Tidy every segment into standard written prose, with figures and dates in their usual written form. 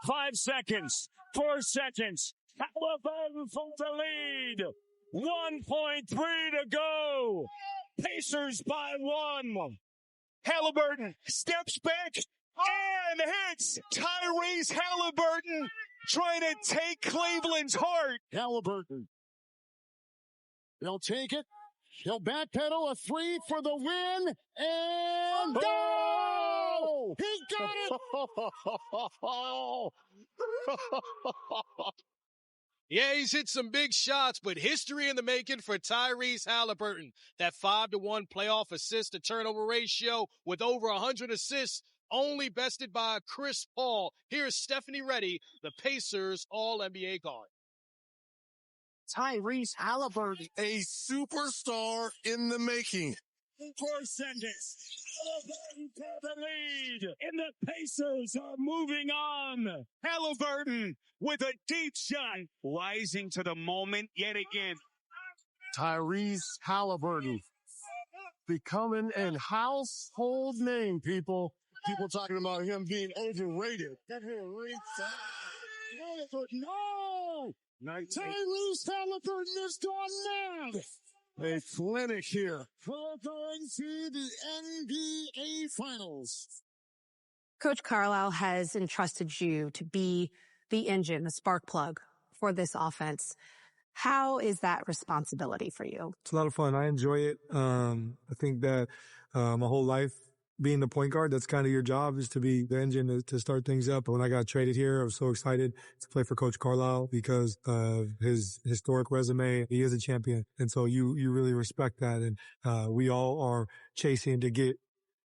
5 seconds. 4 seconds. Haliburton for the lead. 1.3 to go. Pacers by 1. Haliburton steps back and hits. Tyrese Haliburton trying to take Cleveland's heart. Haliburton. He'll take it. He'll backpedal a 3 for the win. And go! He got it! Yeah, he's hit some big shots, but history in the making for Tyrese Haliburton. That 5-to-1 playoff assist to turnover ratio with over 100 assists, only bested by Chris Paul. Here's Stephanie Reddy, the Pacers All-NBA guard. Tyrese Haliburton, a superstar in the making. 4 seconds. Haliburton for the lead. And the Pacers are moving on. Haliburton with a deep shot, rising to the moment yet again. Tyrese Haliburton becoming a household name, people. People talking about him being overrated. No! Tyrese Haliburton is gone mad. A clinic here. We're going to the NBA Finals. Coach Carlisle has entrusted you to be the engine, the spark plug for this offense. How is that responsibility for you? It's a lot of fun. I enjoy it. I think that my whole life, being the point guard, that's kind of your job, is to be the engine to start things up. When I got traded here, I was so excited to play for Coach Carlisle because of his historic resume. He is a champion. And so you really respect that. And we all are chasing to get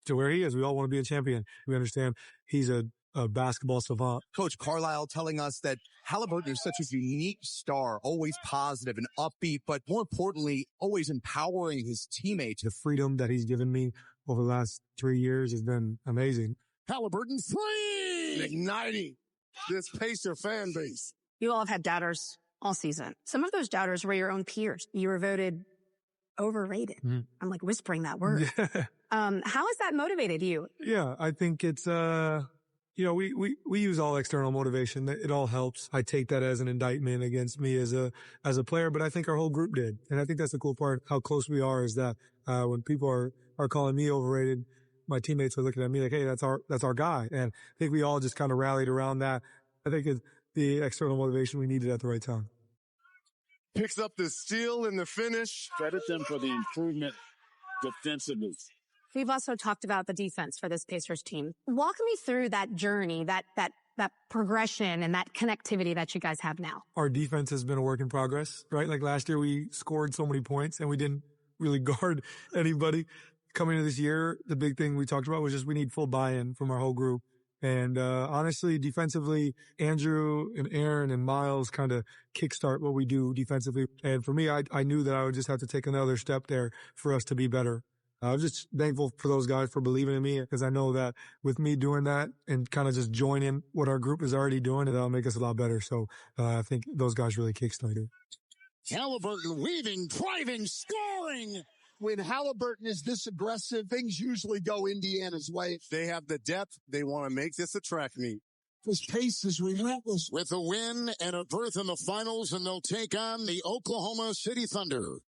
to where he is. We all want to be a champion. We understand he's a basketball savant. Coach Carlisle telling us that Haliburton is such a unique star, always positive and upbeat, but more importantly, always empowering his teammates. The freedom that he's given me over the last 3 years has been amazing. Haliburton 3! Igniting this Pacer fan base. You all have had doubters all season. Some of those doubters were your own peers. You were voted overrated. I'm like whispering that word. Yeah. How has that motivated you? Yeah, I think it's, we use all external motivation. It all helps. I take that as an indictment against me as a player, but I think our whole group did. And I think that's the cool part, how close we are, is that, when people are calling me overrated, my teammates are looking at me like, hey, that's our guy. And I think we all just kind of rallied around that. I think it's the external motivation we needed at the right time. Picks up the steal in the finish. Credit them for the improvement defensively. We've also talked about the defense for this Pacers team. Walk me through that journey, that progression and that connectivity that you guys have now. Our defense has been a work in progress, right? Like last year we scored so many points and we didn't really guard anybody. Coming into this year, the big thing we talked about was just we need full buy-in from our whole group. And honestly, defensively, Andrew and Aaron and Miles kind of kickstart what we do defensively. And for me, I knew that I would just have to take another step there for us to be better. I was just thankful for those guys for believing in me, because I know that with me doing that and kind of just joining what our group is already doing, that'll make us a lot better. So I think those guys really kickstarted. Haliburton weaving, driving, scoring. When Haliburton is this aggressive, things usually go Indiana's way. They have the depth. They want to make this a track meet. This pace is relentless. With a win and a berth in the finals, and they'll take on the Oklahoma City Thunder.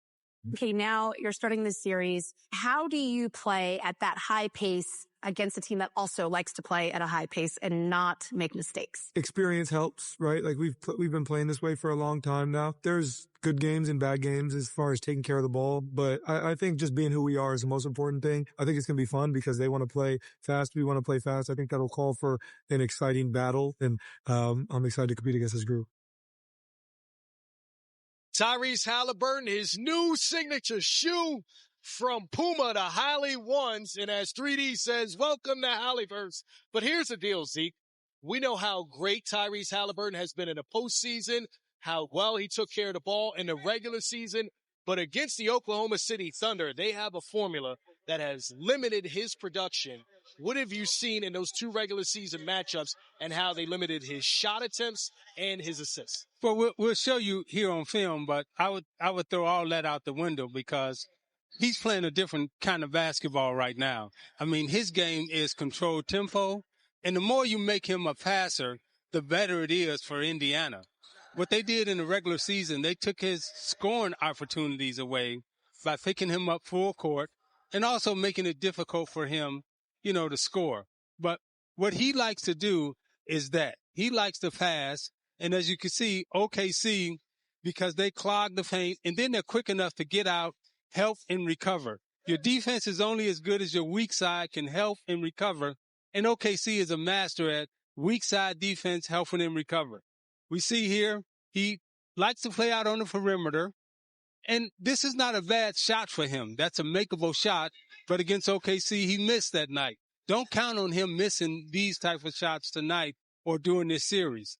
Okay, now you're starting this series. How do you play at that high pace against a team that also likes to play at a high pace and not make mistakes? Experience helps, right? Like we've been playing this way for a long time now. There's good games and bad games as far as taking care of the ball, but I think just being who we are is the most important thing. I think it's going to be fun because they want to play fast. We want to play fast. I think that'll call for an exciting battle, and I'm excited to compete against this group. Tyrese Haliburton, his new signature shoe from Puma to Holly Ones. And as 3D says, welcome to Hollyverse. But here's the deal, Zeke. We know how great Tyrese Haliburton has been in the postseason, how well he took care of the ball in the regular season. But against the Oklahoma City Thunder, they have a formula that has limited his production. What have you seen in those two regular season matchups and how they limited his shot attempts and his assists? Well, we'll show you here on film, but I would throw all that out the window because he's playing a different kind of basketball right now. I mean, his game is controlled tempo, and the more you make him a passer, the better it is for Indiana. What they did in the regular season, they took his scoring opportunities away by picking him up full court and also making it difficult for him, to score. But what he likes to do is that he likes to pass. And as you can see, OKC, because they clog the paint and then they're quick enough to get out, help, and recover. Your defense is only as good as your weak side can help and recover. And OKC is a master at weak side defense, helping him recover. We see here, he likes to play out on the perimeter. And this is not a bad shot for him. That's a makeable shot. But against OKC, he missed that night. Don't count on him missing these type of shots tonight or during this series.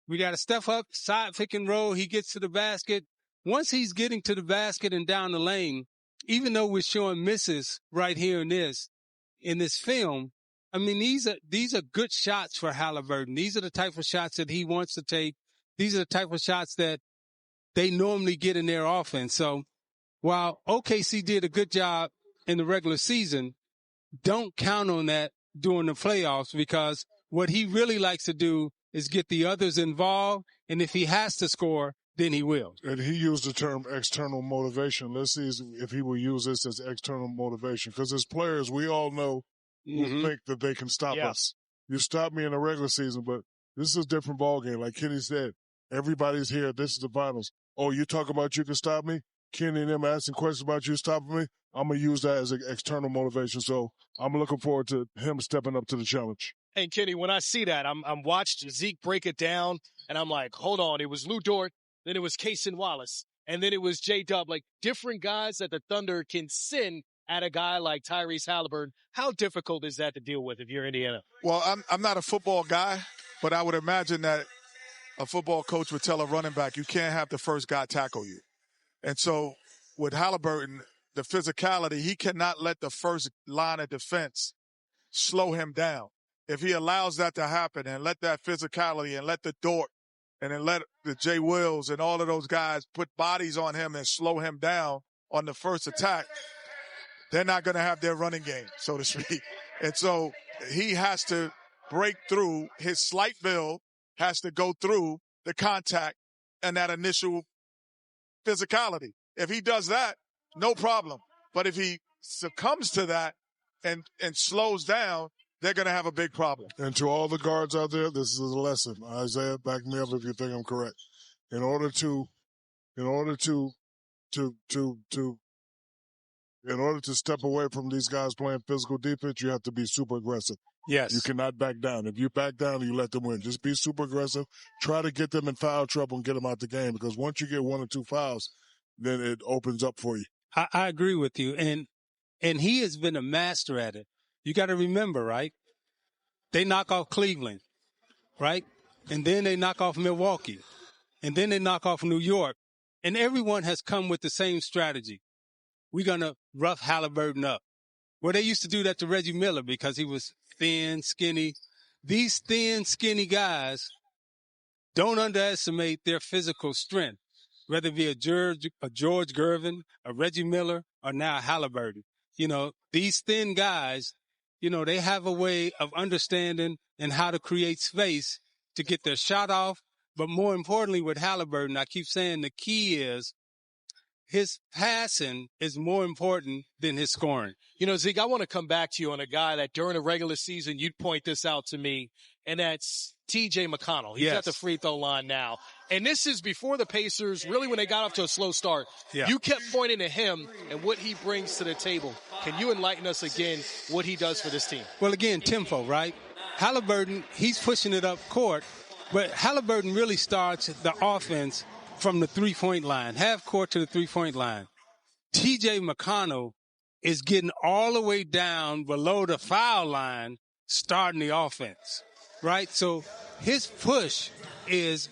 We got to step up, side pick and roll. He gets to the basket. Once he's getting to the basket and down the lane, even though we're showing misses right here in this film, I mean, these are good shots for Haliburton. These are the type of shots that he wants to take. These are the type of shots that they normally get in their offense. So while OKC did a good job in the regular season, don't count on that during the playoffs, because what he really likes to do is get the others involved. And if he has to score, then he will. And he used the term external motivation. Let's see if he will use this as external motivation. Because as players, we all know who think that they can stop us. You stop me in the regular season, but this is a different ballgame. Like Kenny said, everybody's here. This is the finals. Oh, you talk about you can stop me? Kenny and them asking questions about you stopping me? I'm going to use that as an external motivation. So I'm looking forward to him stepping up to the challenge. And Kenny, when I see that, I'm watched Zeke break it down, and I'm like, hold on. It was Lou Dort, then it was Cason Wallace, and then it was J-Dub. Like, different guys that the Thunder can send at a guy like Tyrese Haliburton. How difficult is that to deal with if you're Indiana? Well, I'm not a football guy, but I would imagine that a football coach would tell a running back, you can't have the first guy tackle you. And so with Haliburton, the physicality, he cannot let the first line of defense slow him down. If he allows that to happen and let that physicality and let the Dort and then let the Jay Wills and all of those guys put bodies on him and slow him down on the first attack, they're not going to have their running game, so to speak. And so he has to break through. His slight build has to go through the contact and that initial physicality. If he does that, no problem. But if he succumbs to that and slows down, they're going to have a big problem. And to all the guards out there, this is a lesson. Isaiah, back me up if you think I'm correct. In order to step away from these guys playing physical defense, you have to be super aggressive. Yes. You cannot back down. If you back down, you let them win. Just be super aggressive. Try to get them in foul trouble and get them out the game, because once you get 1 or 2 fouls, then it opens up for you. I agree with you. And he has been a master at it. You got to remember, right? They knock off Cleveland, right? And then they knock off Milwaukee. And then they knock off New York. And everyone has come with the same strategy. We're going to rough Haliburton up. Well, they used to do that to Reggie Miller because he was thin, skinny. These thin, skinny guys, don't underestimate their physical strength, whether it be a George Gervin, a Reggie Miller, or now Haliburton. These thin guys, they have a way of understanding and how to create space to get their shot off. But more importantly, with Haliburton, I keep saying the key is his passing is more important than his scoring. Zeke, I want to come back to you on a guy that during the regular season, you'd point this out to me, and that's T.J. McConnell. He's at the free throw line now. And this is before the Pacers, really when they got off to a slow start. Yeah. You kept pointing to him and what he brings to the table. Can you enlighten us again what he does for this team? Well, again, tempo, right? Haliburton, he's pushing it up court, but Haliburton really starts the offense from the three-point line, half court to the three-point line. T.J. McConnell is getting all the way down below the foul line, starting the offense, right? So his push is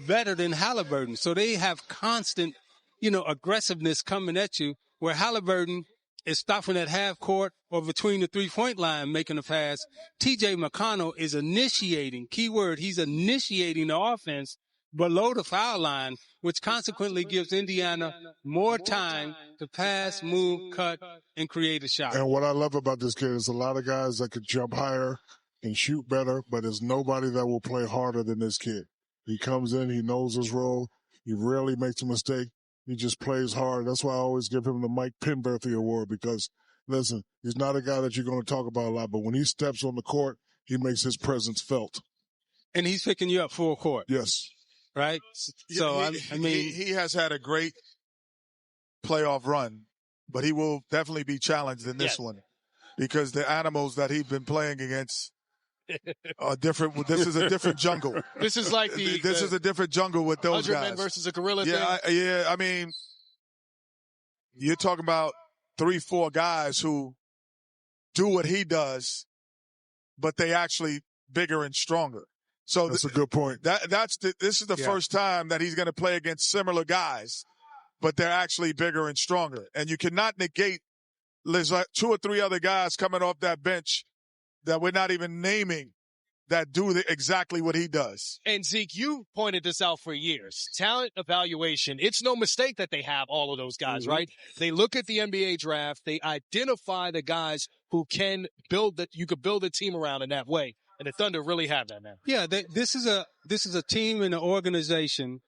better than Haliburton. So they have constant, aggressiveness coming at you, where Haliburton is stopping at half court or between the three-point line making a pass. T.J. McConnell is initiating, keyword, he's initiating the offense below the foul line, which consequently gives Indiana more time to pass, move, cut, and create a shot. And what I love about this kid is a lot of guys that could jump higher can shoot better, but there's nobody that will play harder than this kid. He comes in, he knows his role. He rarely makes a mistake. He just plays hard. That's why I always give him the Mike Penberthy Award because, listen, he's not a guy that you're going to talk about a lot, but when he steps on the court, he makes his presence felt. And he's picking you up full court. Yes. Right? So, I mean. He has had a great playoff run, but he will definitely be challenged in this one because the animals that he's been playing against are different. This is a different jungle. This is like this is a different jungle with those 100 guys. men versus a gorilla thing. I mean, you're talking about 3-4 guys who do what he does, but they actually bigger and stronger. So that's a good point. This is the first time that he's going to play against similar guys, but they're actually bigger and stronger. And you cannot negate there's like 2 or 3 other guys coming off that bench that we're not even naming that do exactly what he does. And Zeke, you pointed this out for years. Talent evaluation. It's no mistake that they have all of those guys, right? They look at the NBA draft. They identify the guys who can you could build a team around in that way. And the Thunder really have that now. Yeah, this is a team and an organization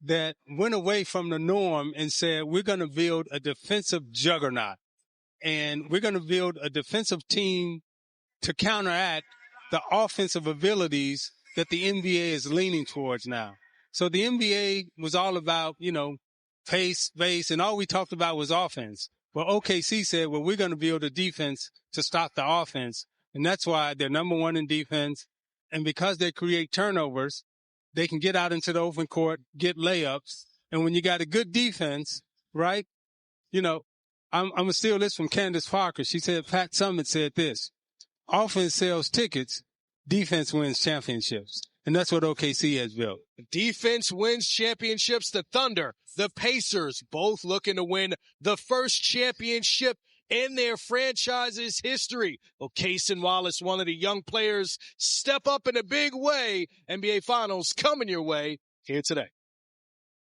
that went away from the norm and said, we're going to build a defensive juggernaut. And we're going to build a defensive team to counteract the offensive abilities that the NBA is leaning towards now. So the NBA was all about, pace, space, and all we talked about was offense. Well, OKC said, well, we're going to build a defense to stop the offense. And that's why they're number 1 in defense. And because they create turnovers, they can get out into the open court, get layups. And when you got a good defense, right? I'm going to steal this from Candace Parker. She said, Pat Summitt said this, offense sells tickets, defense wins championships. And that's what OKC has built. Defense wins championships. The Thunder, the Pacers, both looking to win the first championship in their franchise's history. Well, Cason Wallace, one of the young players, step up in a big way. NBA Finals coming your way here today.